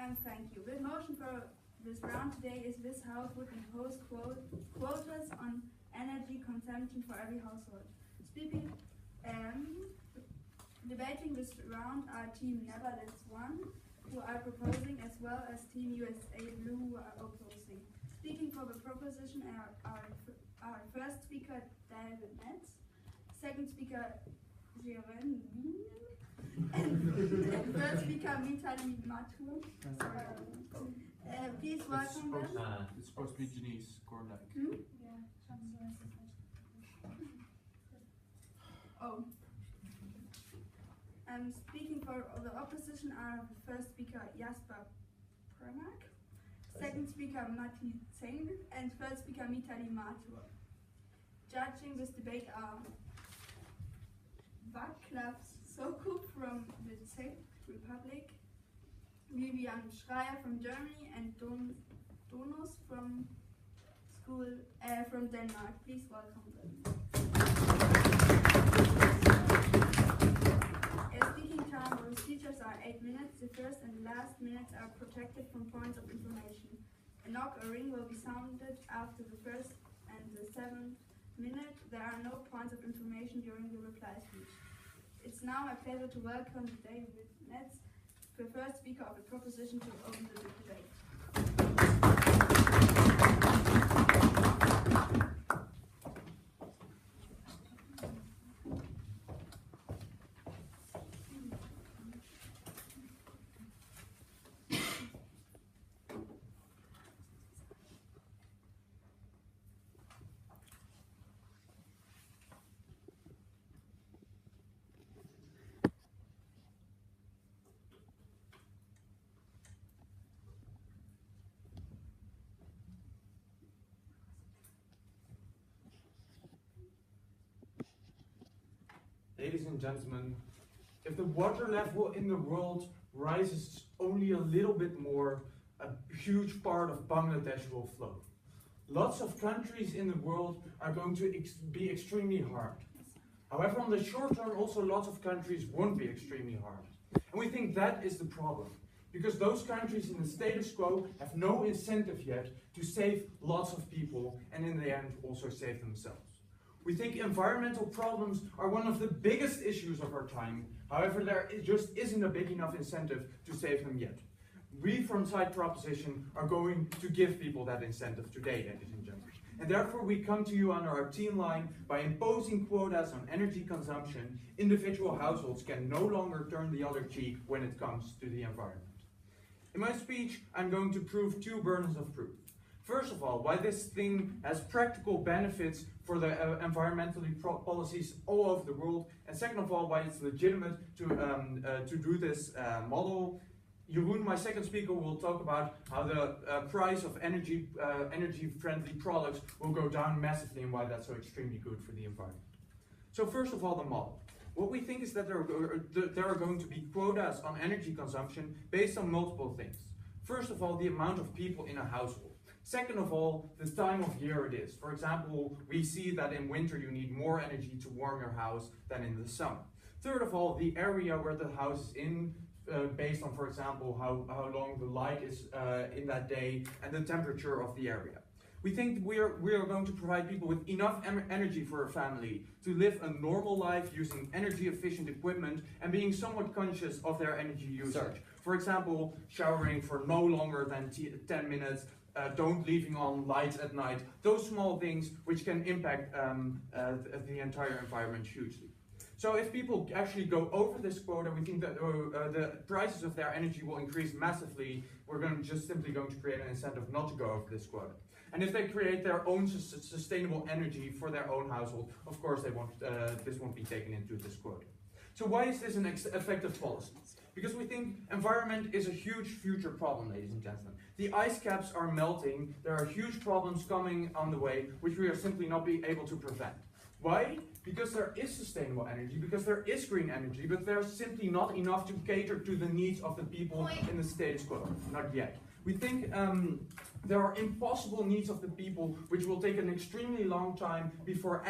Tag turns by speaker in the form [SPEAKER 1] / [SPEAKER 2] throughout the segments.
[SPEAKER 1] Thank you. The motion for this round today is this House would impose quotas on energy consumption for every household. Debating this round are Team Netherlands 1, who are proposing, as well as Team USA Blue, who are opposing. Speaking for the proposition are our first speaker, David Metz, second speaker, Jeren Wien, and third speaker, Mitali Matur. Please welcome them.
[SPEAKER 2] It's supposed to be Janice Gordijk.
[SPEAKER 1] Oh. Speaking for the opposition are the first speaker, Jasper Premak, second speaker, Mati Tseng, and third speaker, Mitali Matur. Judging this debate are Václav Sokup from the Czech Republic, Vivian Schreier from Germany, and Donos from Denmark. Please welcome them. Speaking time for speeches are 8 minutes. The first and last minutes are protected from points of information. A knock or ring will be sounded after the first and the 7th minute. There are no points of information during the reply speech. It's now my pleasure to welcome David Metz, the first speaker of the proposition, to open the debate.
[SPEAKER 3] Ladies and gentlemen, if the water level in the world rises only a little bit more, a huge part of Bangladesh will flood. Lots of countries in the world are going to be extremely harmed. However, on the short term, also lots of countries won't be extremely harmed. And we think that is the problem, because those countries in the status quo have no incentive yet to save lots of people and in the end also save themselves. We think environmental problems are one of the biggest issues of our time. However, there just isn't a big enough incentive to save them yet. We from Side Proposition are going to give people that incentive today, ladies and gentlemen. And therefore we come to you under our team line by imposing quotas on energy consumption. Individual households can no longer turn the other cheek when it comes to the environment. In my speech, I'm going to prove 2 burdens of proof. First of all, why this thing has practical benefits for the environmentally policies all over the world, and second of all, why it's legitimate to do this model. Jeroen, my second speaker, will talk about how the price of energy-friendly products will go down massively and why that's so extremely good for the environment. So first of all, the model. What we think is that there are going to be quotas on energy consumption based on multiple things. First of all, the amount of people in a household. Second of all, the time of year it is. For example, we see that in winter you need more energy to warm your house than in the summer. Third of all, the area where the house is in, based on, for example, how long the light is in that day and the temperature of the area. We think we are going to provide people with enough energy for a family to live a normal life using energy efficient equipment and being somewhat conscious of their energy usage. For example, showering for no longer than 10 minutes, don't leaving on lights at night, those small things which can impact the entire environment hugely. So if people actually go over this quota, we think that the prices of their energy will increase massively. We're simply going to create an incentive not to go over this quota. And if they create their own sustainable energy for their own household, of course this won't be taken into this quota. So why is this an effective policy? Because we think environment is a huge future problem, ladies and gentlemen. The ice caps are melting, there are huge problems coming on the way, which we are simply not be able to prevent. Why? Because there is sustainable energy, because there is green energy, but there's simply not enough to cater to the needs of the people in the status quo. Not yet. We think there are impossible needs of the people which will take an extremely long time before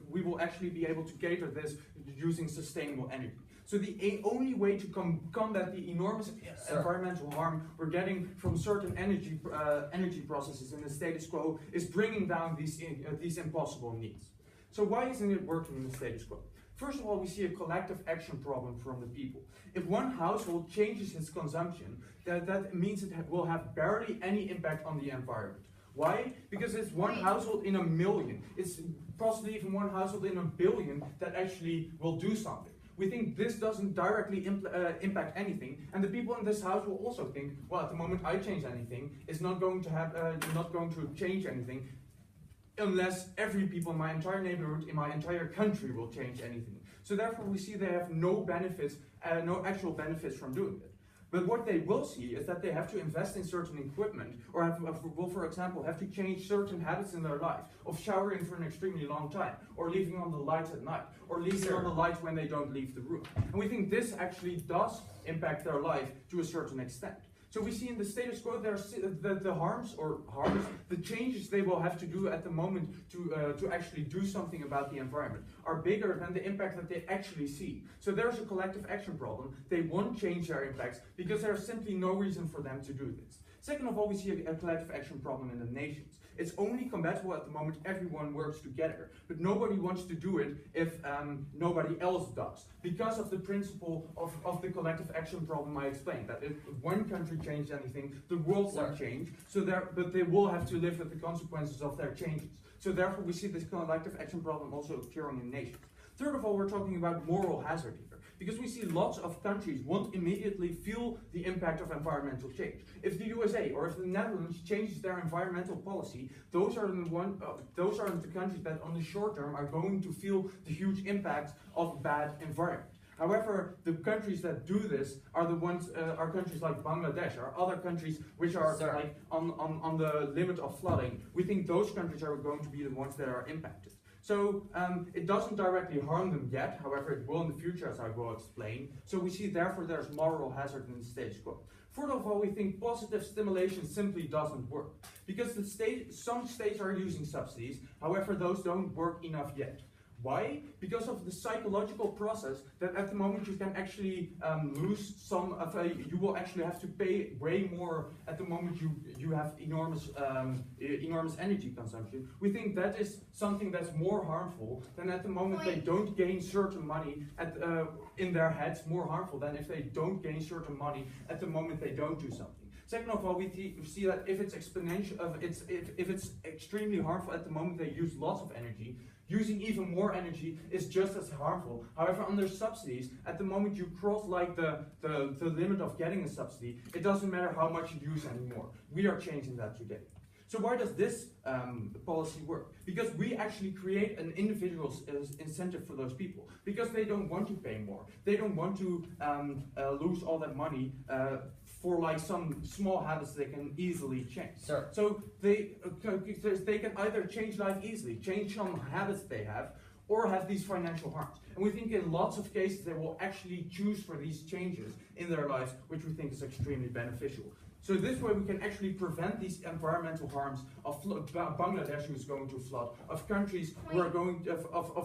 [SPEAKER 3] we will actually be able to cater this using sustainable energy. So the only way to combat the enormous environmental harm we're getting from certain energy processes in the status quo is bringing down these impossible needs. So why isn't it working in the status quo? First of all, we see a collective action problem from the people. If one household changes its consumption, that means it will have barely any impact on the environment. Why? Because it's one household in a million. It's possibly even one household in a billion that actually will do something. We think this doesn't directly impact anything, and the people in this house will also think, well, at the moment I change anything, it's not going to change anything, unless every people in my entire neighborhood, in my entire country will change anything. So therefore we see they have no benefits, no actual benefits from doing it. But what they will see is that they have to invest in certain equipment, or will, for example, have to change certain habits in their life, of showering for an extremely long time, or leaving on the lights at night, or leaving on the lights when they don't leave the room. And we think this actually does impact their life to a certain extent. So we see in the status quo the harms, the changes they will have to do at the moment to actually do something about the environment are bigger than the impact that they actually see. So there's a collective action problem. They won't change their impacts because there's simply no reason for them to do this. Second of all, we see a collective action problem in the nations. It's only combatable at the moment everyone works together, but nobody wants to do it if nobody else does. Because of the principle of the collective action problem I explained, that if one country changes anything, the world won't change, but they will have to live with the consequences of their changes. So therefore we see this collective action problem also occurring in nations. Third of all, we're talking about moral hazard here, because we see lots of countries won't immediately feel the impact of environmental change. If the USA or if the Netherlands changes their environmental policy, those are the countries that on the short term are going to feel the huge impacts of bad environment. However, the countries that do this are are countries like Bangladesh, or other countries which are like on the limit of flooding. We think those countries are going to be the ones that are impacted. So it doesn't directly harm them yet, however it will in the future, as I will explain. So we see therefore there's moral hazard in the status quo. First of all, we think positive stimulation simply doesn't work, because some states are using subsidies, however those don't work enough yet. Why? Because of the psychological process that at the moment you can actually lose some of you will actually have to pay way more at the moment you have enormous energy consumption. We think that is something that's more harmful than at the moment they don't gain certain money in their heads, more harmful than if they don't gain certain money at the moment they don't do something. Second of all, we see that if it's if it's extremely harmful at the moment they use lots of energy, using even more energy is just as harmful. However, under subsidies, at the moment you cross like the limit of getting a subsidy, it doesn't matter how much you use anymore. We are changing that today. So why does this policy work? Because we actually create an individual incentive for those people. Because they don't want to pay more. They don't want to lose all that money for like some small habits they can easily change. Sure. So they can either change life easily, change some habits they have, or have these financial harms. And we think in lots of cases they will actually choose for these changes in their lives, which we think is extremely beneficial. So this way we can actually prevent these environmental harms of Bangladesh, who's going to flood, of countries who are going to,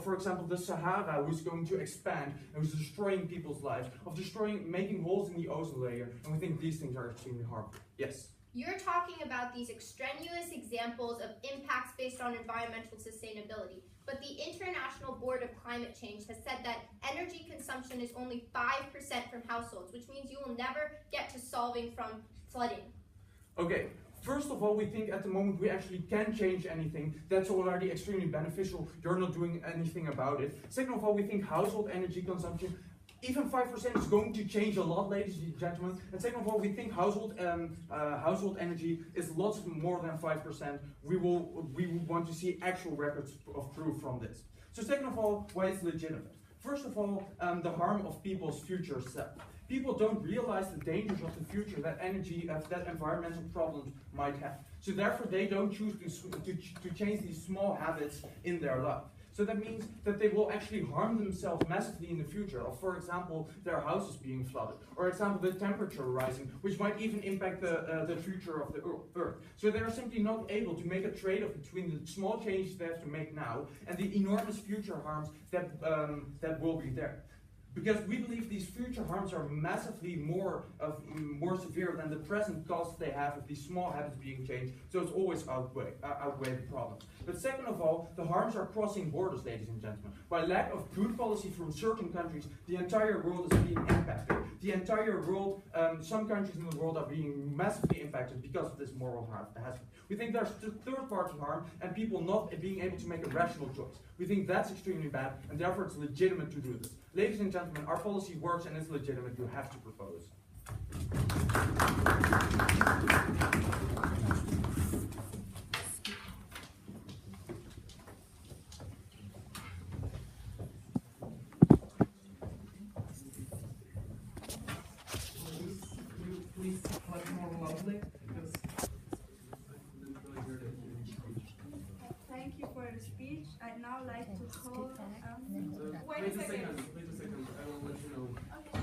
[SPEAKER 3] for example, the Sahara, who's going to expand and who's destroying people's lives, of making holes in the ozone layer, and we think these things are extremely harmful. Yes?
[SPEAKER 4] You're talking about these extraneous examples of impacts based on environmental sustainability, but the International Board of Climate Change has said that energy consumption is only 5% from households, which means you will never get to solving from flooding.
[SPEAKER 3] Okay, first of all, we think at the moment we actually can change anything. That's already extremely beneficial. You're not doing anything about it. Second of all, we think household energy consumption, even 5% is going to change a lot, ladies and gentlemen. And second of all, we think household energy is lots more than 5%. We want to see actual records of proof from this. So second of all, why it's legitimate. First of all, the harm of people's future self. People don't realize the dangers of the future that environmental problems might have. So therefore, they don't choose to change these small habits in their life. So that means that they will actually harm themselves massively in the future, or for example, their houses being flooded, or example, the temperature rising, which might even impact the future of the Earth. So they are simply not able to make a trade-off between the small changes they have to make now and the enormous future harms that will be there. Because we believe these future harms are massively more severe than the present costs they have of these small habits being changed, so it's always outweigh the problems. But second of all, the harms are crossing borders, ladies and gentlemen. By lack of good policy from certain countries, the entire world is being impacted. The entire world, some countries in the world are being massively impacted because of this moral hazard. We think there's third-party harm and people not being able to make a rational choice. We think that's extremely bad, and therefore it's legitimate to do this. Ladies and gentlemen, our policy works and it's legitimate. You have to propose.
[SPEAKER 2] Please talk more loudly, because
[SPEAKER 1] Thank you for the speech. I'd now like to call.
[SPEAKER 2] wait a second. I will let you know.
[SPEAKER 4] Okay.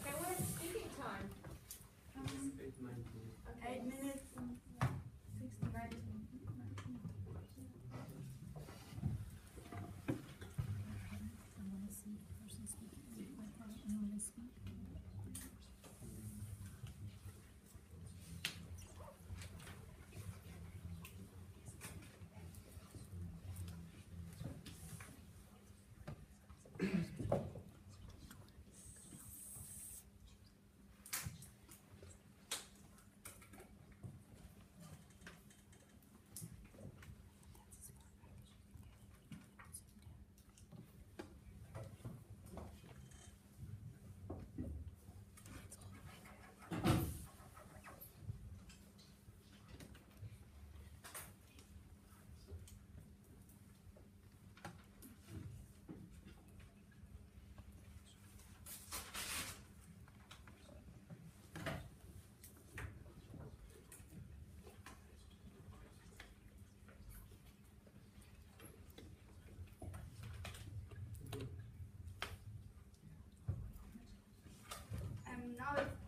[SPEAKER 4] Okay, what is speaking time?
[SPEAKER 1] 8 minutes and 69.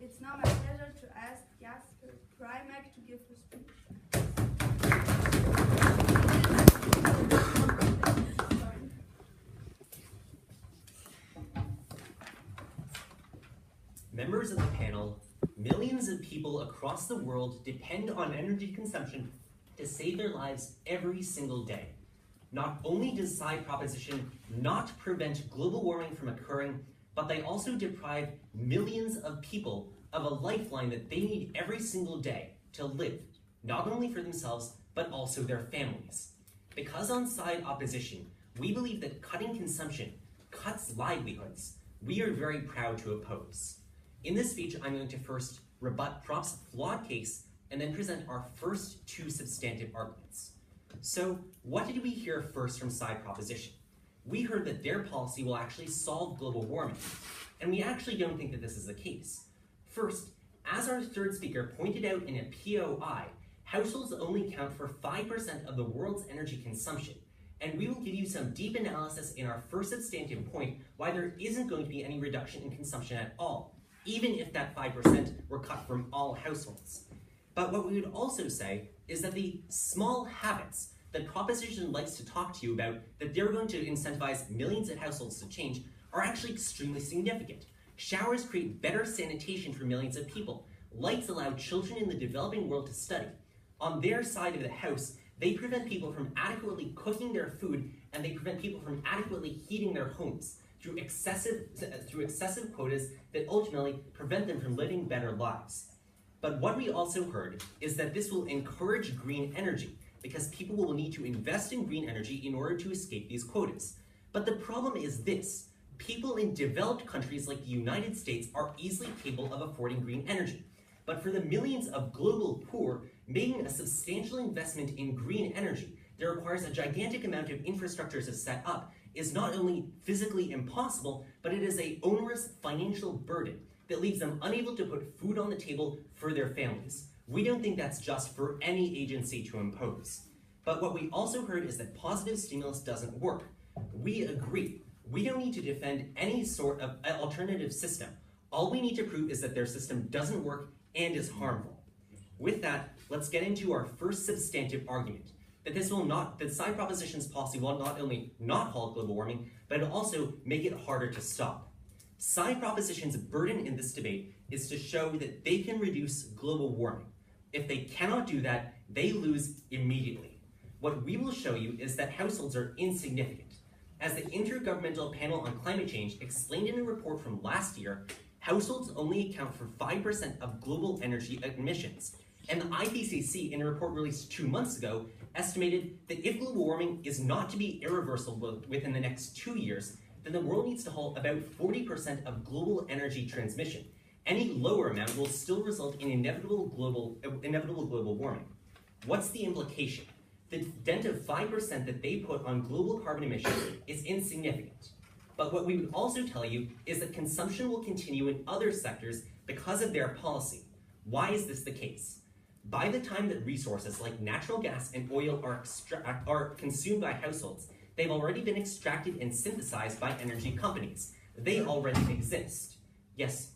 [SPEAKER 1] It's now my pleasure to ask Jasper Primack to give the speech.
[SPEAKER 5] Members of the panel, millions of people across the world depend on energy consumption to save their lives every single day. Not only does Side Proposition not prevent global warming from occurring, but they also deprive millions of people of a lifeline that they need every single day to live, not only for themselves, but also their families. Because on Side Opposition, we believe that cutting consumption cuts livelihoods, we are very proud to oppose. In this speech, I'm going to first rebut Prop's flawed case and then present our first two substantive arguments. So, what did we hear first from Side Proposition? We heard that their policy will actually solve global warming, and we actually don't think that this is the case. First, as our third speaker pointed out in a POI, households only account for 5% of the world's energy consumption, and we will give you some deep analysis in our first substantive point why there isn't going to be any reduction in consumption at all, even if that 5% were cut from all households. But what we would also say is that the small habits that Proposition likes to talk to you about, that they're going to incentivize millions of households to change, are actually extremely significant. Showers create better sanitation for millions of people. Lights allow children in the developing world to study. On their side of the house, they prevent people from adequately cooking their food, and they prevent people from adequately heating their homes through excessive quotas that ultimately prevent them from living better lives. But what we also heard is that this will encourage green energy, because people will need to invest in green energy in order to escape these quotas. But the problem is this: people in developed countries like the United States are easily capable of affording green energy. But for the millions of global poor, making a substantial investment in green energy that requires a gigantic amount of infrastructure to set up is not only physically impossible, but it is an onerous financial burden that leaves them unable to put food on the table for their families. We don't think that's just for any agency to impose. But what we also heard is that positive stimulus doesn't work. We agree. We don't need to defend any sort of alternative system. All we need to prove is that their system doesn't work and is harmful. With that, let's get into our first substantive argument, that Side Proposition's policy will not only not halt global warming, but it'll also make it harder to stop. Side Proposition's burden in this debate is to show that they can reduce global warming. If they cannot do that, they lose immediately. What we will show you is that households are insignificant. As the Intergovernmental Panel on Climate Change explained in a report from last year, households only account for 5% of global energy emissions. And the IPCC, in a report released 2 months ago, estimated that if global warming is not to be irreversible within the next 2 years, then the world needs to halt about 40% of global energy transmission. Any lower amount will still result in inevitable global warming. What's the implication? The dent of 5% that they put on global carbon emissions is insignificant. But what we would also tell you is that consumption will continue in other sectors because of their policy. Why is this the case? By the time that resources like natural gas and oil are consumed by households, they've already been extracted and synthesized by energy companies. They already exist. Yes?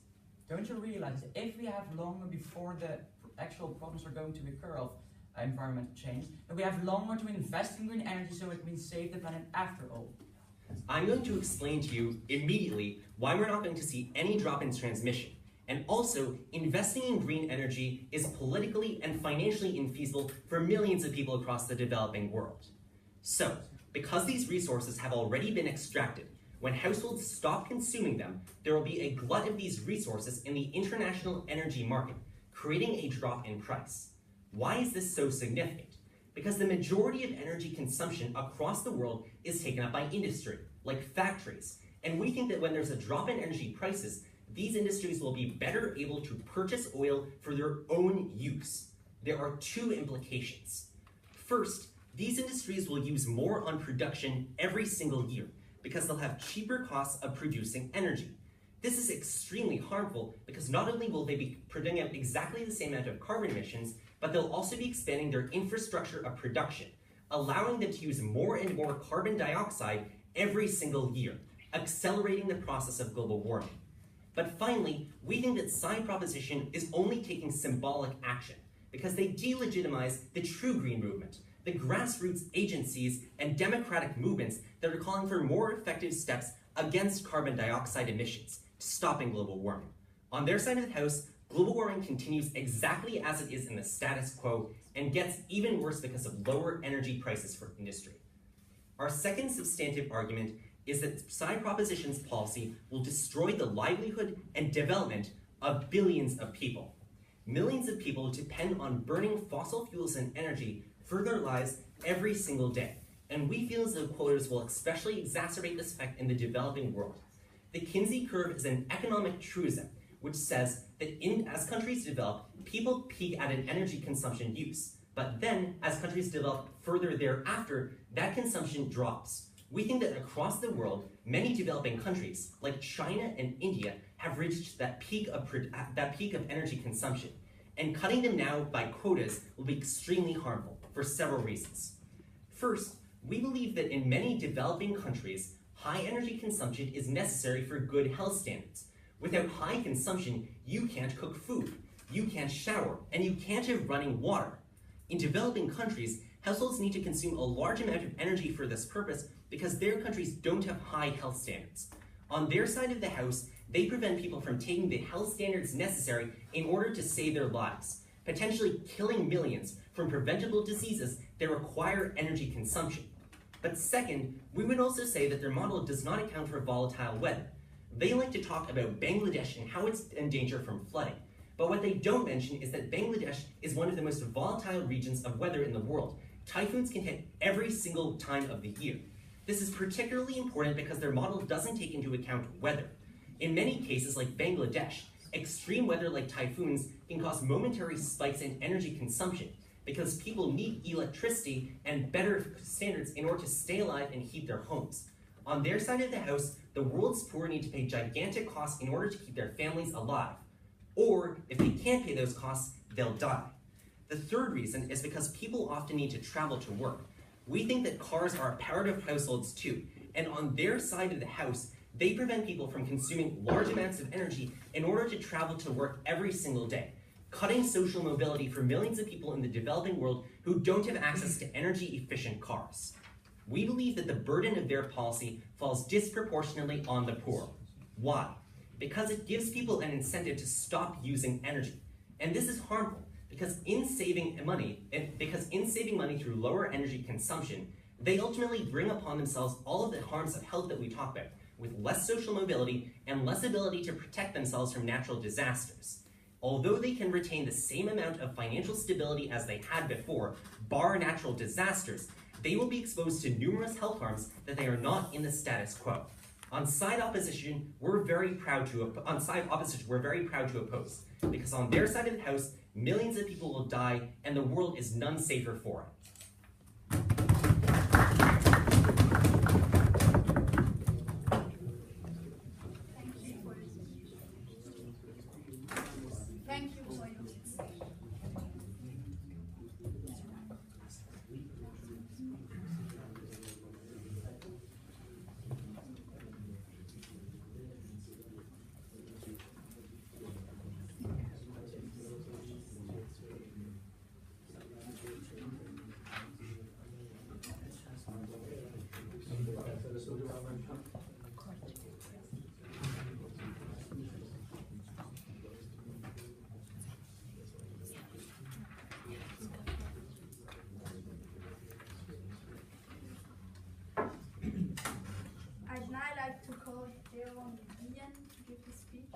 [SPEAKER 6] Don't you realize that if we have longer before the actual problems are going to occur of environmental change, that we have longer to invest in green energy so it can save the planet after all?
[SPEAKER 5] I'm going to explain to you immediately why we're not going to see any drop in transmission. And also, investing in green energy is politically and financially infeasible for millions of people across the developing world. So, because these resources have already been extracted, when households stop consuming them, there will be a glut of these resources in the international energy market, creating a drop in price. Why is this so significant? Because the majority of energy consumption across the world is taken up by industry, like factories. And we think that when there's a drop in energy prices, these industries will be better able to purchase oil for their own use. There are 2 implications. First, these industries will use more on production every single year because they'll have cheaper costs of producing energy. This is extremely harmful because not only will they be putting out exactly the same amount of carbon emissions, but they'll also be expanding their infrastructure of production, allowing them to use more and more carbon dioxide every single year, accelerating the process of global warming. But finally, we think that Side Proposition is only taking symbolic action because they delegitimize the true green movement, the grassroots agencies and democratic movements that are calling for more effective steps against carbon dioxide emissions, stopping global warming. On their side of the house, global warming continues exactly as it is in the status quo and gets even worse because of lower energy prices for industry. Our second substantive argument is that Side Proposition's policy will destroy the livelihood and development of billions of people. Millions of people depend on burning fossil fuels and energy for their lives every single day, and we feel as though quotas will especially exacerbate this effect in the developing world. The Kinsey curve is an economic truism which says that as countries develop, people peak at an energy consumption use, but then as countries develop further thereafter, that consumption drops. We think that across the world, many developing countries, like China and India, have reached that peak of energy consumption, and cutting them now by quotas will be extremely harmful for several reasons. First, we believe that in many developing countries, high energy consumption is necessary for good health standards. Without high consumption, you can't cook food, you can't shower, and you can't have running water. In developing countries, households need to consume a large amount of energy for this purpose because their countries don't have high health standards. On their side of the house, they prevent people from taking the health standards necessary in order to save their lives, potentially killing millions from preventable diseases that require energy consumption. But second, we would also say that their model does not account for volatile weather. They like to talk about Bangladesh and how it's in danger from flooding. But what they don't mention is that Bangladesh is one of the most volatile regions of weather in the world. Typhoons can hit every single time of the year. This is particularly important because their model doesn't take into account weather. In many cases, like Bangladesh, extreme weather like typhoons can cause momentary spikes in energy consumption because people need electricity and better standards in order to stay alive and heat their homes. On their side of the house, the world's poor need to pay gigantic costs in order to keep their families alive. Or, if they can't pay those costs, they'll die. The third reason is because people often need to travel to work. We think that cars are a part of households too, and on their side of the house, they prevent people from consuming large amounts of energy in order to travel to work every single day, cutting social mobility for millions of people in the developing world who don't have access to energy-efficient cars. We believe that the burden of their policy falls disproportionately on the poor. Why? because it gives people an incentive to stop using energy. And this is harmful because in saving money through lower energy consumption, they ultimately bring upon themselves all of the harms of health that we talk about, with less social mobility and less ability to protect themselves from natural disasters. Although they can retain the same amount of financial stability as they had before, bar natural disasters, they will be exposed to numerous health harms that they are not in the status quo. On side opposition, we're very proud to oppose, because on their side of the house, millions of people will die and the world is none safer for it.
[SPEAKER 1] Thank you for your I'd now like to call Aaron Ian to give his speech.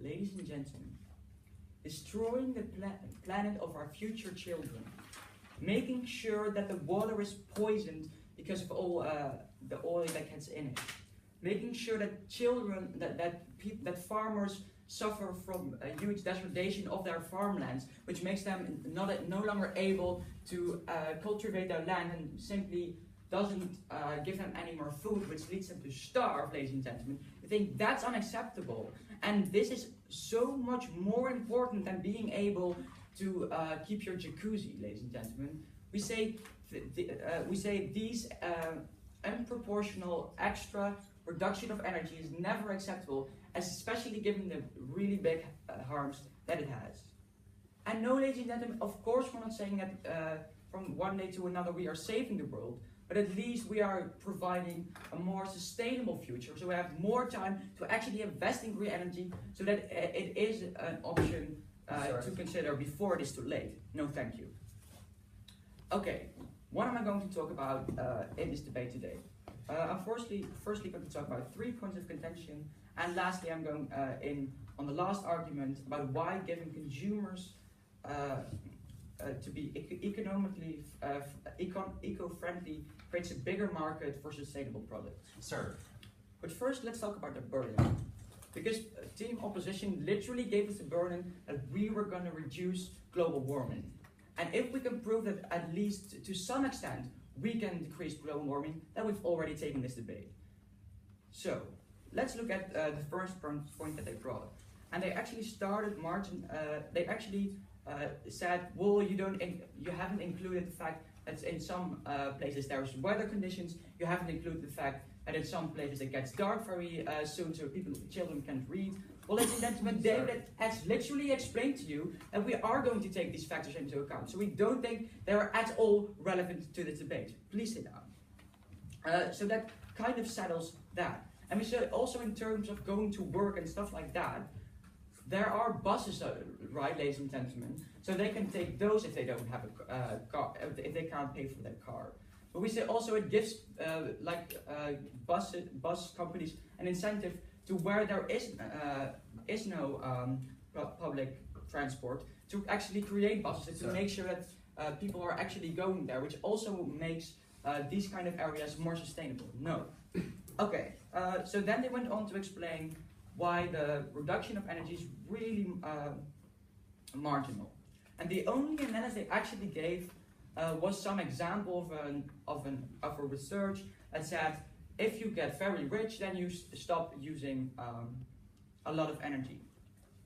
[SPEAKER 6] Ladies and gentlemen, destroying the planet of our future children, making sure that the water is poisoned because of all the oil that gets in it, making sure that children, that farmers suffer from a huge degradation of their farmlands, which makes them no longer able to cultivate their land and simply doesn't give them any more food, which leads them to starve, ladies and gentlemen. I think that's unacceptable. And this is so much more important than being able to keep your jacuzzi, ladies and gentlemen. We say these unproportional extra reduction of energy is never acceptable, especially given the really big harms that it has. And no, ladies and gentlemen, of course we're not saying that from one day to another we are saving the world, but at least we are providing a more sustainable future, so we have more time to actually invest in green energy, so that it is an option to consider before it is too late. No, thank you. Okay, what am I going to talk about in this debate today? I'm firstly going to talk about 3 points of contention, and lastly I'm going in on the last argument about why giving consumers to be economically eco-friendly creates a bigger market for sustainable products.
[SPEAKER 5] Sir.
[SPEAKER 6] But first, let's talk about the burden. Because Team Opposition literally gave us the burden that we were going to reduce global warming. And if we can prove that at least to some extent we can decrease global warming, then we've already taken this debate. So, let's look at the first point that they brought. And they actually started marching, they actually said, well, you haven't included the fact that in some places there's weather conditions, you haven't included the fact that in some places it gets dark very soon, so children can't read. Well, ladies and gentlemen, David has literally explained to you that we are going to take these factors into account, so we don't think they are at all relevant to this debate. Please sit down. So that kind of settles that. And we said also in terms of going to work and stuff like that, there are buses, right, ladies and gentlemen, so they can take those if they don't have a car, if they can't pay for their car. But we say also it gives bus companies an incentive to where there is no public transport, to actually create buses, to
[SPEAKER 2] Sir.
[SPEAKER 6] make sure that people are actually going there, which also makes these kind of areas more sustainable? No. Okay, so then they went on to explain why the reduction of energy is really marginal. And the only analysis they actually gave was some example of a research that said, if you get very rich, then you stop using a lot of energy.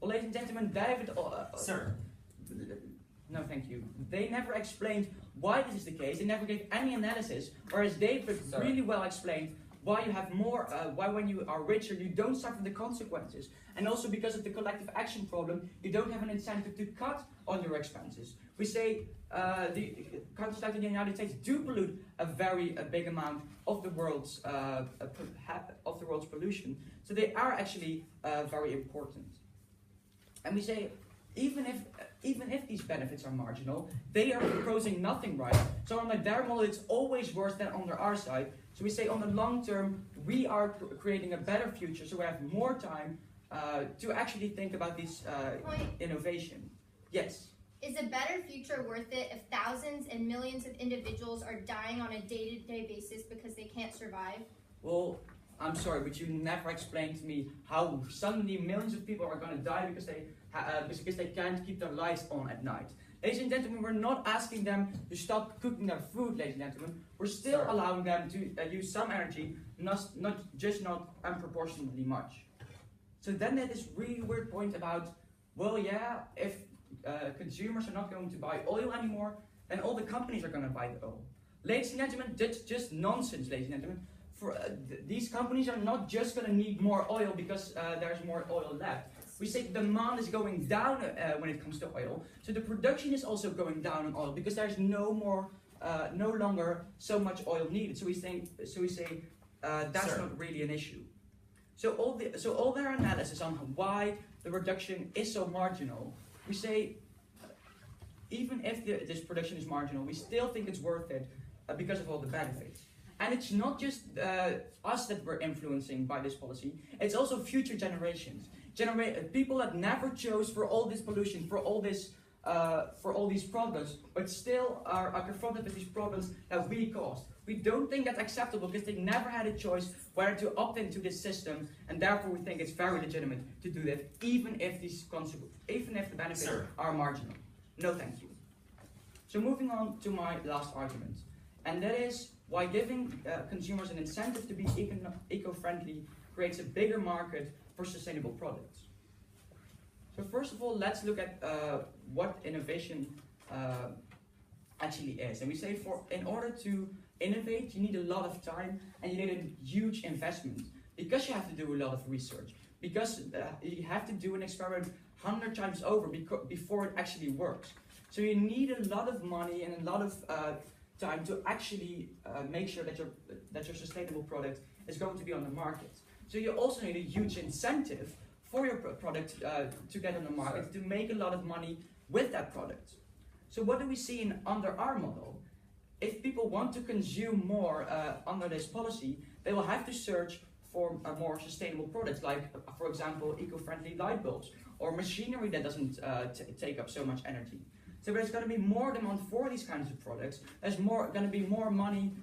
[SPEAKER 6] Well, ladies and gentlemen, David...
[SPEAKER 5] Sir.
[SPEAKER 6] No, thank you. They never explained why this is the case. They never gave any analysis, whereas David really well explained why you have more, why when you are richer, you don't suffer the consequences. And also because of the collective action problem, you don't have an incentive to cut on your expenses. We say the countries like the United States do pollute a very big amount of the world's pollution. So they are actually very important. And we say, even if these benefits are marginal, they are proposing nothing, right? So under their model, it's always worse than under our side. So we say on the long term, we are creating a better future, so we have more time to actually think about this innovation. Yes?
[SPEAKER 4] Is a better future worth it if thousands and millions of individuals are dying on a day-to-day basis because they can't survive?
[SPEAKER 6] Well, I'm sorry, but you never explained to me how suddenly millions of people are going to die because they can't keep their lights on at night. Ladies and gentlemen, we're not asking them to stop cooking their food, ladies and gentlemen. We're still allowing them to use some energy, not unproportionately much. So then there's this really weird point about, well, yeah, if consumers are not going to buy oil anymore, then all the companies are going to buy the oil. Ladies and gentlemen, that's just nonsense, ladies and gentlemen. These companies are not just going to need more oil because there's more oil left. We say demand is going down when it comes to oil, so the production is also going down on oil because there's no longer so much oil needed. So we say that's not really an issue. So all their analysis on why the reduction is so marginal, we say even if this production is marginal, we still think it's worth it because of all the benefits. And it's not just us that we're influencing by this policy, it's also future generations. People that never chose for all this pollution, for all these problems, but still are confronted with these problems that we caused. We don't think that's acceptable because they never had a choice whether to opt into this system, and therefore we think it's very legitimate to do that, even if the benefits are marginal. No, thank you. So moving on to my last argument, and that is why giving consumers an incentive to be eco-friendly creates a bigger market for sustainable products. So first of all, let's look at what innovation actually is. And we say in order to innovate, you need a lot of time and you need a huge investment because you have to do a lot of research, because you have to do an experiment 100 times over before it actually works. So you need a lot of money and a lot of time to actually make sure that your sustainable product is going to be on the market. So you also need a huge incentive for your product to get on the market, to make a lot of money with that product. So what do we see under our model? If people want to consume more under this policy, they will have to search for more sustainable products, like, for example, eco-friendly light bulbs or machinery that doesn't take up so much energy. So there's going to be more demand for these kinds of products. There's going to be more money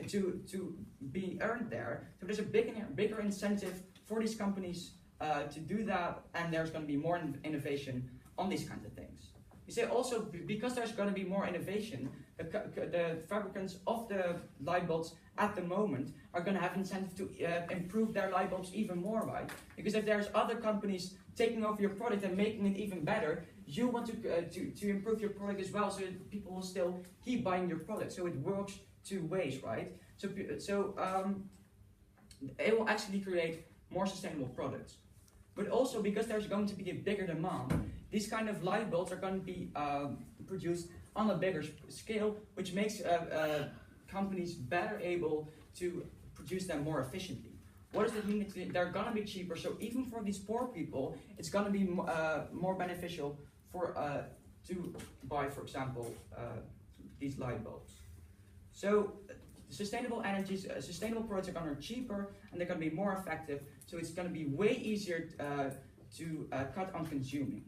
[SPEAKER 6] to be earned there. So there's a bigger incentive for these companies to do that, and there's going to be more innovation on these kinds of things. You say also, because there's going to be more innovation, the fabricants of the light bulbs at the moment are going to have incentive to improve their light bulbs even more, right? Because if there's other companies taking over your product and making it even better, you want to improve your product as well, so that people will still keep buying your product. So it works two ways, right? So it will actually create more sustainable products. But also because there's going to be a bigger demand, these kind of light bulbs are going to be produced on a bigger scale, which makes companies better able to produce them more efficiently. What does that mean? They're going to be cheaper, so even for these poor people, it's going to be more beneficial to buy, for example, these light bulbs. So sustainable energies, sustainable products are going to be cheaper and they're going to be more effective, so it's going to be way easier to cut on consuming.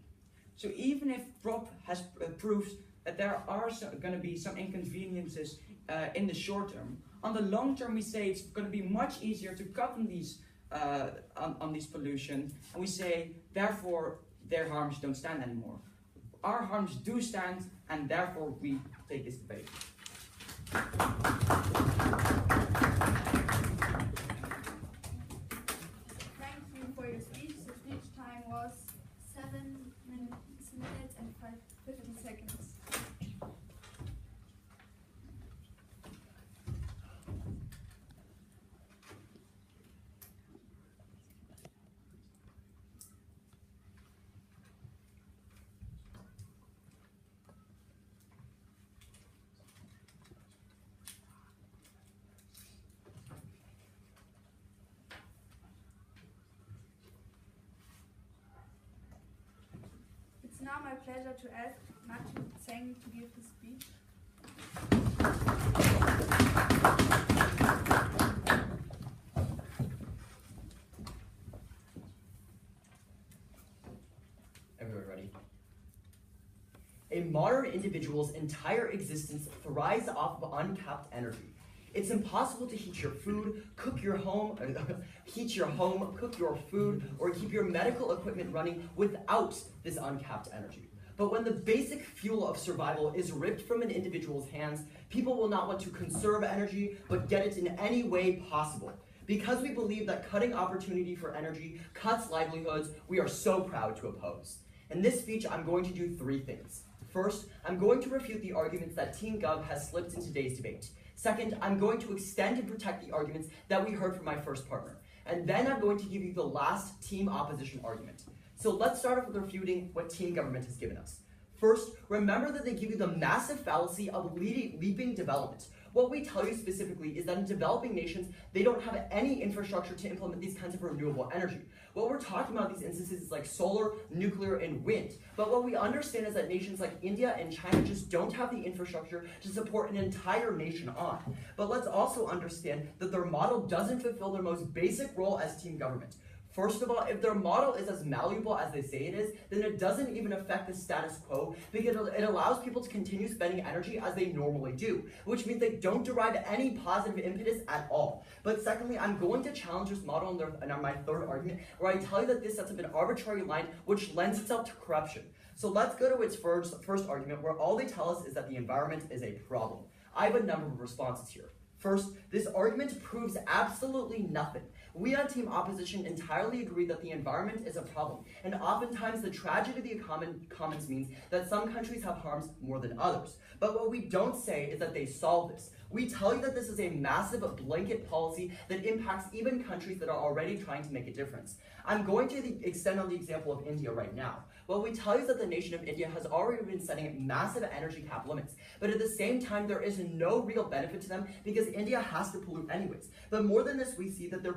[SPEAKER 6] So even if Rob has proved that there are going to be some inconveniences in the short term, on the long term we say it's going to be much easier to cut on these pollution, and we say therefore their harms don't stand anymore. Our harms do stand, and therefore we take this debate.
[SPEAKER 1] Thank you for your speech. The speech time was 7 minutes and 50 seconds. It's now my pleasure to ask Martin Zeng to give his speech.
[SPEAKER 7] Everyone ready? A modern individual's entire existence thrives off of uncapped energy. It's impossible to heat your food, cook your home, cook your food, or keep your medical equipment running without this uncapped energy. But when the basic fuel of survival is ripped from an individual's hands, people will not want to conserve energy, but get it in any way possible. Because we believe that cutting opportunity for energy cuts livelihoods, we are so proud to oppose. In this speech, I'm going to do 3 things. First, I'm going to refute the arguments that Team Gov has slipped in today's debate. Second, I'm going to extend and protect the arguments that we heard from my first partner. And then I'm going to give you the last team opposition argument. So let's start off with refuting what team government has given us. First, remember that they give you the massive fallacy of leaping development. What we tell you specifically is that in developing nations, they don't have any infrastructure to implement these kinds of renewable energy. What we're talking about in these instances is like solar, nuclear, and wind. But what we understand is that nations like India and China just don't have the infrastructure to support an entire nation on. But let's also understand that their model doesn't fulfill their most basic role as team government. First of all, if their model is as malleable as they say it is, then it doesn't even affect the status quo because it allows people to continue spending energy as they normally do, which means they don't derive any positive impetus at all. But secondly, I'm going to challenge this model in my third argument, where I tell you that this sets up an arbitrary line which lends itself to corruption. So let's go to its first argument, where all they tell us is that the environment is a problem. I have a number of responses here. First, this argument proves absolutely nothing. We on team opposition entirely agree that the environment is a problem, and oftentimes the tragedy of the commons means that some countries have harms more than others. But what we don't say is that they solve this. We tell you that this is a massive blanket policy that impacts even countries that are already trying to make a difference. I'm going to extend on the example of India right now. What we tell you is that the nation of India has already been setting massive energy cap limits, but at the same time there is no real benefit to them because India has to pollute anyways. But more than this, we see that their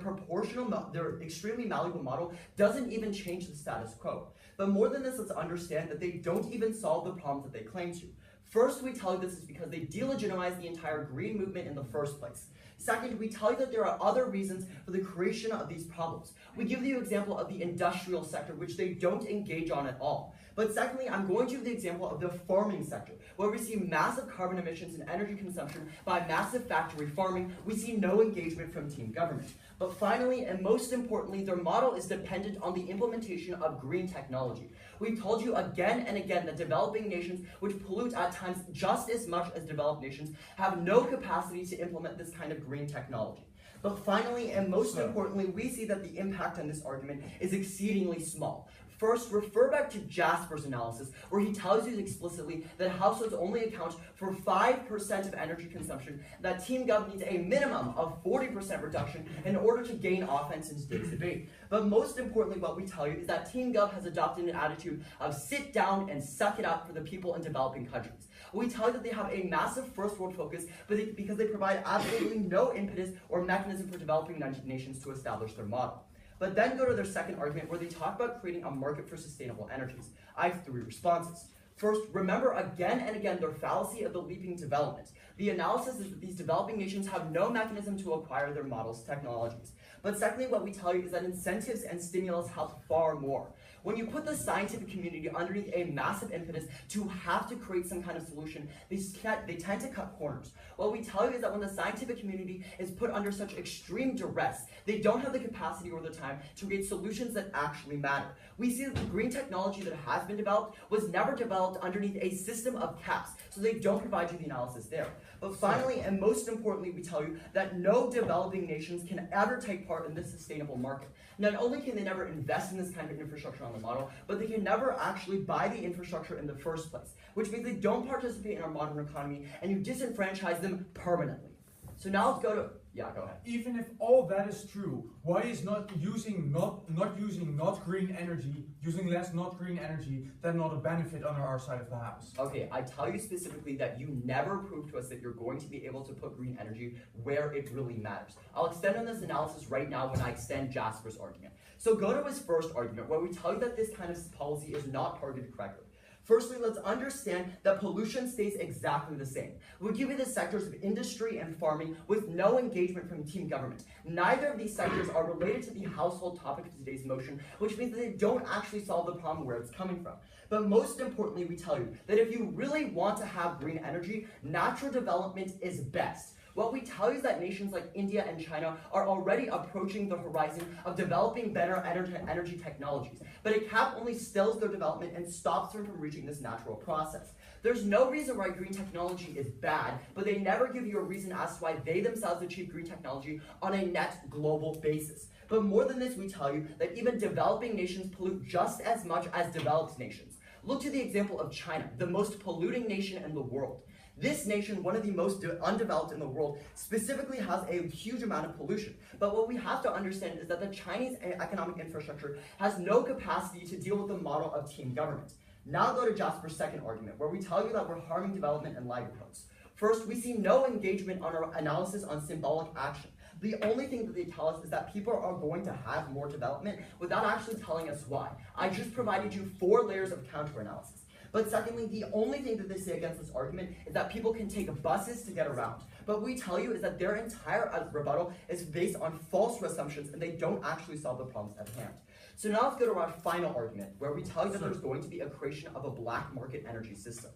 [SPEAKER 7] extremely malleable model doesn't even change the status quo. But more than this, let's understand that they don't even solve the problems that they claim to. First, we tell you this is because they delegitimize the entire green movement in the first place. Second, we tell you that there are other reasons for the creation of these problems. We give you the example of the industrial sector, which they don't engage on at all. But secondly, I'm going to give the example of the farming sector, where we see massive carbon emissions and energy consumption by massive factory farming. We see no engagement from team government. But finally, and most importantly, their model is dependent on the implementation of green technology. We've told you again and again that developing nations, which pollute at times just as much as developed nations, have no capacity to implement this kind of green technology. But finally, and most importantly, we see that the impact on this argument is exceedingly small. First, refer back to Jasper's analysis, where he tells you explicitly that households only account for 5% of energy consumption, that Team Gov needs a minimum of 40% reduction in order to gain offense in today's debate. But most importantly, what we tell you is that Team Gov has adopted an attitude of sit down and suck it up for the people in developing countries. We tell you that they have a massive first world focus, because they provide absolutely no impetus or mechanism for developing nations to establish their model. But then go to their second argument, where they talk about creating a market for sustainable energies. I have 3 responses. First, remember again and again their fallacy of the leaping development. The analysis is that these developing nations have no mechanism to acquire their models' technologies. But secondly, what we tell you is that incentives and stimulus help far more. When you put the scientific community underneath a massive impetus to have to create some kind of solution, they tend to cut corners. What we tell you is that when the scientific community is put under such extreme duress, they don't have the capacity or the time to create solutions that actually matter. We see that the green technology that has been developed was never developed underneath a system of caps, so they don't provide you the analysis there. But finally, and most importantly, we tell you that no developing nations can ever take part in this sustainable market. Not only can they never invest in this kind of infrastructure on the model, but they can never actually buy the infrastructure in the first place, which means they don't participate in our modern economy, and you disenfranchise them permanently. So now let's go to, yeah, go ahead.
[SPEAKER 3] Even if all that is true, why is not using not green energy, using less not green energy, then not a benefit on our side of the house?
[SPEAKER 7] Okay, I tell you specifically that you never prove to us that you're going to be able to put green energy where it really matters. I'll extend on this analysis right now when I extend Jasper's argument. So go to his first argument, where we tell you that this kind of policy is not targeted correctly. Firstly, let's understand that pollution stays exactly the same. We'll give you the sectors of industry and farming with no engagement from team government. Neither of these sectors are related to the household topic of today's motion, which means that they don't actually solve the problem where it's coming from. But most importantly, we tell you that if you really want to have green energy, natural development is best. What we tell you is that nations like India and China are already approaching the horizon of developing better energy technologies, but a cap only stills their development and stops them from reaching this natural process. There's no reason why green technology is bad, but they never give you a reason as to why they themselves achieve green technology on a net global basis. But more than this, we tell you that even developing nations pollute just as much as developed nations. Look to the example of China, the most polluting nation in the world. This nation, one of the most undeveloped in the world, specifically has a huge amount of pollution. But what we have to understand is that the Chinese economic infrastructure has no capacity to deal with the model of team government. Now go to Jasper's second argument, where we tell you that we're harming development and livelihoods. First, we see no engagement on our analysis on symbolic action. The only thing that they tell us is that people are going to have more development without actually telling us why. I just provided you 4 layers of counter-analysis. But secondly, the only thing that they say against this argument is that people can take buses to get around. But what we tell you is that their entire rebuttal is based on false assumptions, and they don't actually solve the problems at hand. So now let's go to our final argument, where we tell you that there's going to be a creation of a black market energy system.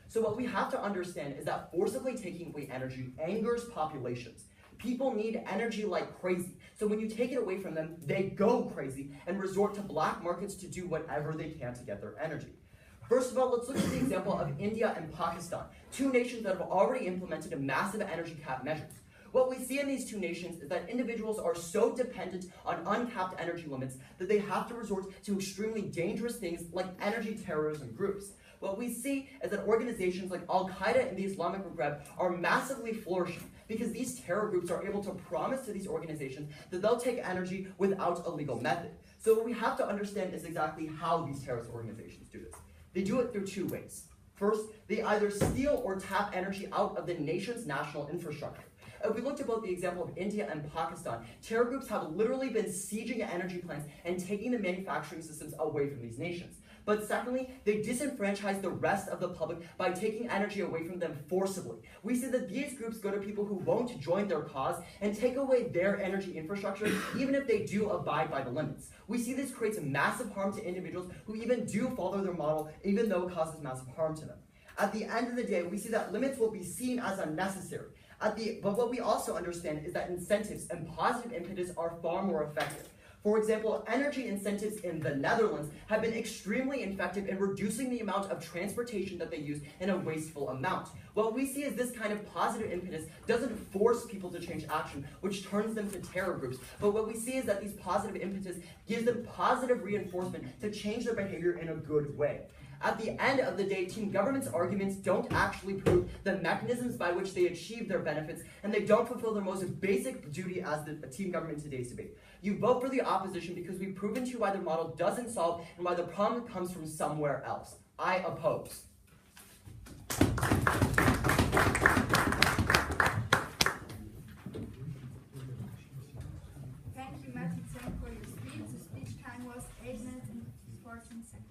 [SPEAKER 7] So what we have to understand is that forcibly taking away energy angers populations. People need energy like crazy. So when you take it away from them, they go crazy and resort to black markets to do whatever they can to get their energy. First of all, let's look at the example of India and Pakistan, 2 nations that have already implemented massive energy cap measures. What we see in these 2 nations is that individuals are so dependent on uncapped energy limits that they have to resort to extremely dangerous things like energy terrorism groups. What we see is that organizations like Al-Qaeda and the Islamic Maghreb are massively flourishing because these terror groups are able to promise to these organizations that they'll take energy without a legal method. So what we have to understand is exactly how these terrorist organizations do this. They do it through 2 ways. First, they either steal or tap energy out of the nation's national infrastructure. If we looked at both the example of India and Pakistan, terror groups have literally been sieging energy plants and taking the manufacturing systems away from these nations. But secondly, they disenfranchise the rest of the public by taking energy away from them forcibly. We see that these groups go to people who won't join their cause and take away their energy infrastructure, even if they do abide by the limits. We see this creates massive harm to individuals who even do follow their model, even though it causes massive harm to them. At the end of the day, we see that limits will be seen as unnecessary. But what we also understand is that incentives and positive impetus are far more effective. For example, energy incentives in the Netherlands have been extremely effective in reducing the amount of transportation that they use in a wasteful amount. What we see is this kind of positive impetus doesn't force people to change action, which turns them to terror groups. But what we see is that these positive impetus gives them positive reinforcement to change their behavior in a good way. At the end of the day, team government's arguments don't actually prove the mechanisms by which they achieve their benefits, and they don't fulfill their most basic duty as the team government in today's debate. You vote for the opposition because we've proven to you why their model doesn't solve and why the problem comes from somewhere else. I oppose.
[SPEAKER 1] Thank you, Matthew, for your speech. The speech time was 8 minutes and 14 seconds.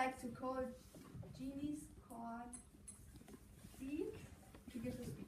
[SPEAKER 1] like to call Jeannie Scott to give a speech.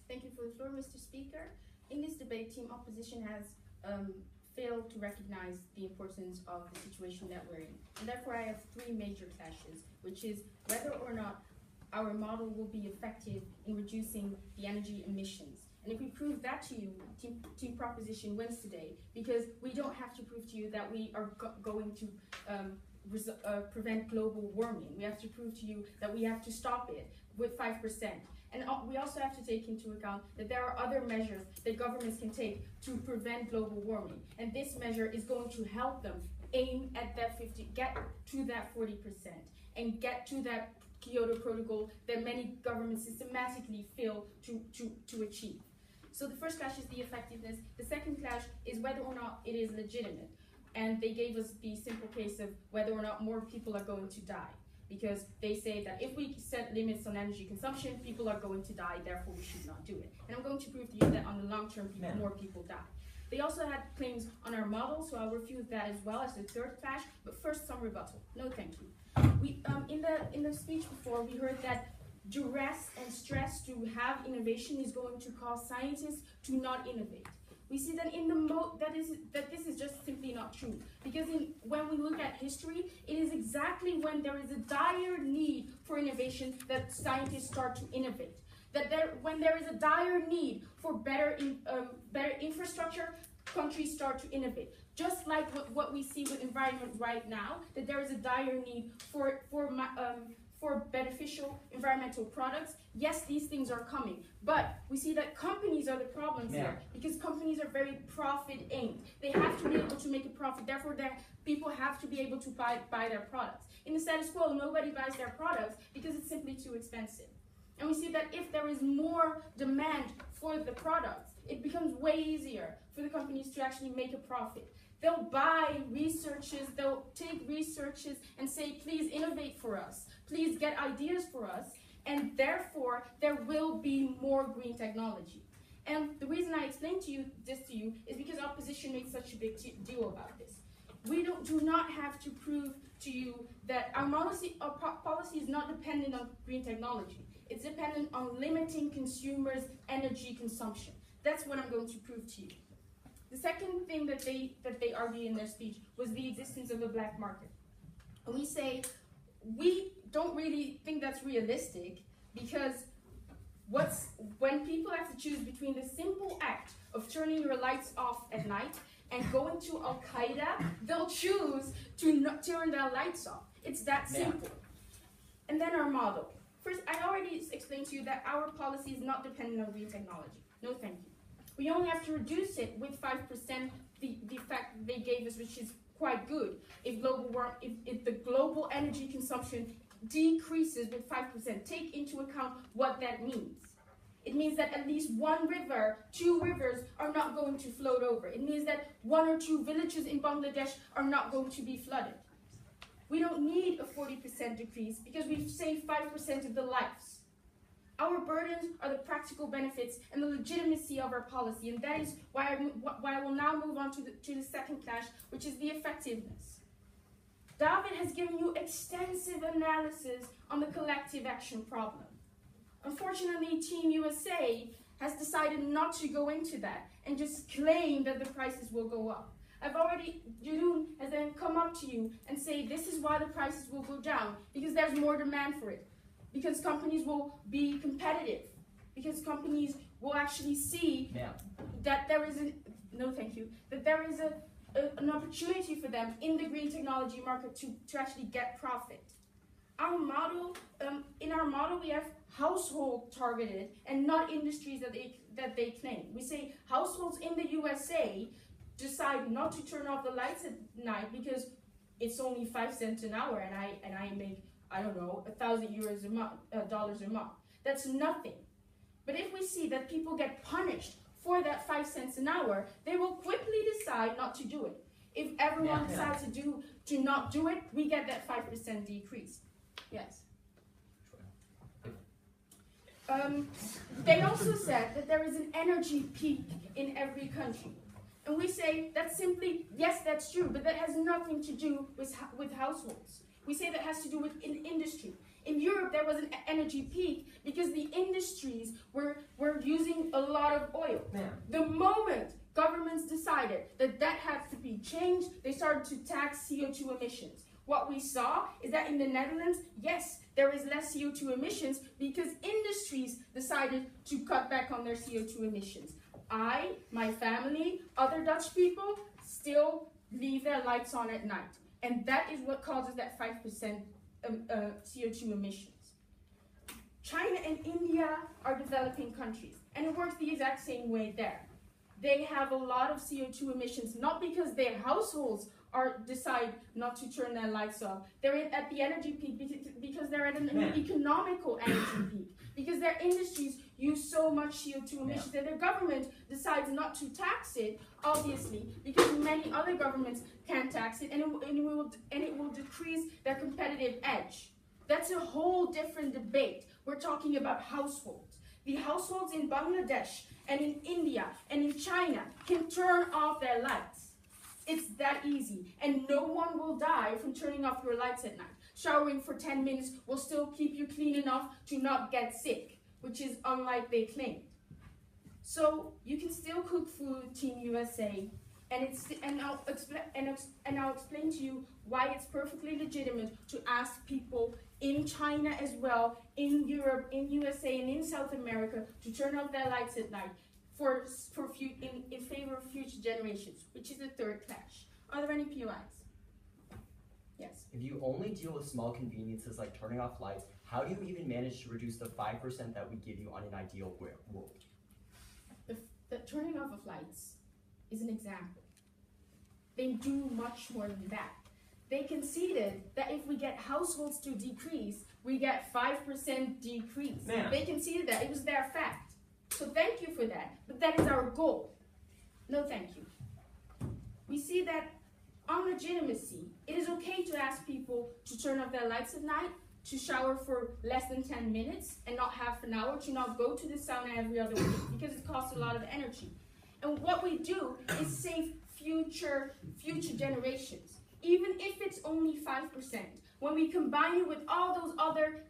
[SPEAKER 8] Thank you for the floor, Mr. Speaker. In this debate, Team Opposition has failed to recognize the importance of the situation that we're in. And therefore, I have three major clashes, which is whether or not our model will be effective in reducing the energy emissions. And if we prove that to you, Team Proposition wins today, because we don't have to prove to you that we are going to prevent global warming. We have to prove to you that we have to stop it with 5%. And we also have to take into account that there are other measures that governments can take to prevent global warming. And this measure is going to help them aim at that get to that 40%, and get to that Kyoto Protocol that many governments systematically fail to achieve. So the first clash is the effectiveness. The second clash is whether or not it is legitimate. And they gave us the simple case of whether or not more people are going to die. Because they say that if we set limits on energy consumption, people are going to die, therefore we should not do it. And I'm going to prove to you that on the long term, more people die. They also had claims on our model, so I'll refute that as well as the third clash, but first some rebuttal. No, thank you. We, in the speech before, we heard that duress and stress to have innovation is going to cause scientists to not innovate. We see that that this is just simply not true. Because when we look at history, it is exactly when there is a dire need for innovation that scientists start to innovate. When there is a dire need for better infrastructure, countries start to innovate. Just like what we see with environment right now, that there is a dire need for beneficial environmental products. Yes, these things are coming, but we see that companies are the problems here, because companies are very profit aimed. They have to be able to make a profit, therefore people have to be able to buy their products. In the status quo, nobody buys their products because it's simply too expensive. And we see that if there is more demand for the products, it becomes way easier for the companies to actually make a profit. They'll buy researches, they'll take researches and say, please innovate for us, please get ideas for us, and therefore there will be more green technology. And the reason I explained this to you is because opposition made such a big deal about this. We do not have to prove to you that our policy is not dependent on green technology. It's dependent on limiting consumers' energy consumption. That's what I'm going to prove to you. The second thing that they argued in their speech was the existence of a black market. And we say, we don't really think that's realistic, because when people have to choose between the simple act of turning your lights off at night and going to Al-Qaeda, they'll choose to not turn their lights off. It's that simple. And then our model. First, I already explained to you that our policy is not dependent on green technology. No, thank you. We only have to reduce it with 5%, the fact they gave us, which is quite good. If the global energy consumption decreases with 5%, take into account what that means. It means that at least one river, 2 rivers are not going to float over. It means that 1 or 2 villages in Bangladesh are not going to be flooded. We don't need a 40% decrease because we've saved 5% of the lives. Our burdens are the practical benefits and the legitimacy of our policy, and that is why I will now move on to the second clash, which is the effectiveness. David has given you extensive analysis on the collective action problem. Unfortunately, Team USA has decided not to go into that and just claim that the prices will go up. Jeroen has then come up to you and say this is why the prices will go down, because there's more demand for it. Because companies will be competitive. Because companies will actually see that there is that there is an opportunity for them in the green technology market to actually get profit. Our model, in our model, we have household targeted and not industries that they claim. We say households in the USA decide not to turn off the lights at night because it's only 5 cents an hour and I make, I don't know, $1,000 a month, dollars a month. That's nothing. But if we see that people get punished for that 5 cents an hour, they will quickly decide not to do it. If everyone decides to not do it, we get that 5% decrease. Yes. They also said that there is an energy peak in every country. And we say that's simply, yes, that's true, but that has nothing to do with households. We say that has to do with industry. In Europe, there was an energy peak because the industries were using a lot of oil. The moment governments decided that had to be changed, they started to tax CO2 emissions. What we saw is that in the Netherlands, yes, there is less CO2 emissions because industries decided to cut back on their CO2 emissions. My family, other Dutch people still leave their lights on at night. And that is what causes that 5% CO2 emissions. China and India are developing countries, and it works the exact same way there. They have a lot of CO2 emissions, not because their households decide not to turn their lights off. They're at the energy peak because they're at an economical energy peak, because their industries use so much CO2 emissions that their government decides not to tax it, obviously, because many other governments can't tax it, and it will decrease their competitive edge. That's a whole different debate. We're talking about households. The households in Bangladesh and in India and in China can turn off their lights. It's that easy, and no one will die from turning off your lights at night. Showering for 10 minutes will still keep you clean enough to not get sick, which is unlike they claimed. So you can still cook food, Team USA, and I'll explain to you why it's perfectly legitimate to ask people in China as well, in Europe, in USA, and in South America to turn off their lights at night in favor of future generations, which is the third clash. Are there any POIs? Yes.
[SPEAKER 7] If you only deal with small conveniences like turning off lights, how do you even manage to reduce the 5% that we give you on an ideal world?
[SPEAKER 8] The turning off of lights is an example. They do much more than that. They conceded that if we get households to decrease, we get 5% decrease. They conceded that. It was their fact. So thank you for that. But that is our goal. No thank you. We see that on legitimacy, it is okay to ask people to turn off their lights at night, to shower for less than 10 minutes and not half an hour, to not go to the sauna every other week because it costs a lot of energy. And what we do is save future generations, even if it's only 5%. When we combine it with all those other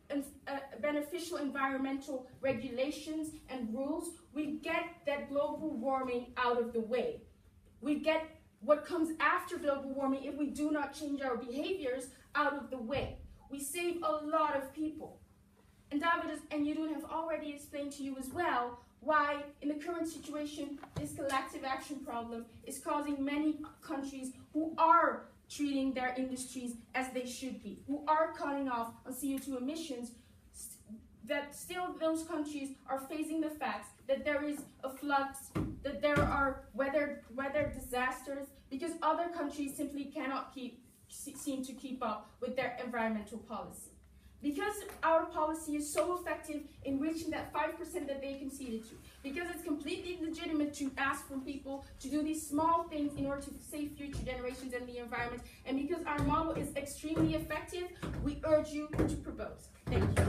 [SPEAKER 8] beneficial environmental regulations and rules, we get that global warming out of the way. We get what comes after global warming if we do not change our behaviors out of the way. We save a lot of people. And David and Jeroen have already explained to you as well why, in the current situation, this collective action problem is causing many countries who are treating their industries as they should be, who are cutting off on CO2 emissions, that still those countries are facing the fact that there is a flux, that there are weather disasters, because other countries simply cannot seem to keep up with their environmental policy. Because our policy is so effective in reaching that 5% that they conceded to, because it's completely legitimate to ask from people to do these small things in order to save future generations and the environment, and because our model is extremely effective, we urge you to propose. Thank you.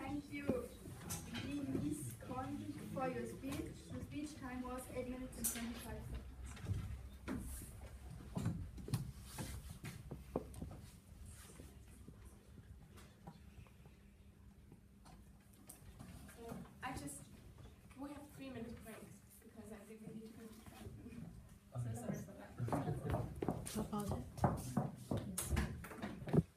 [SPEAKER 1] Thank you, Ms. Conn, for your speech. The speech time was 8 minutes and 25 seconds.
[SPEAKER 2] We have 3 minute breaks because I think we need to go to the bathroom. So sorry for that.
[SPEAKER 9] Pause it.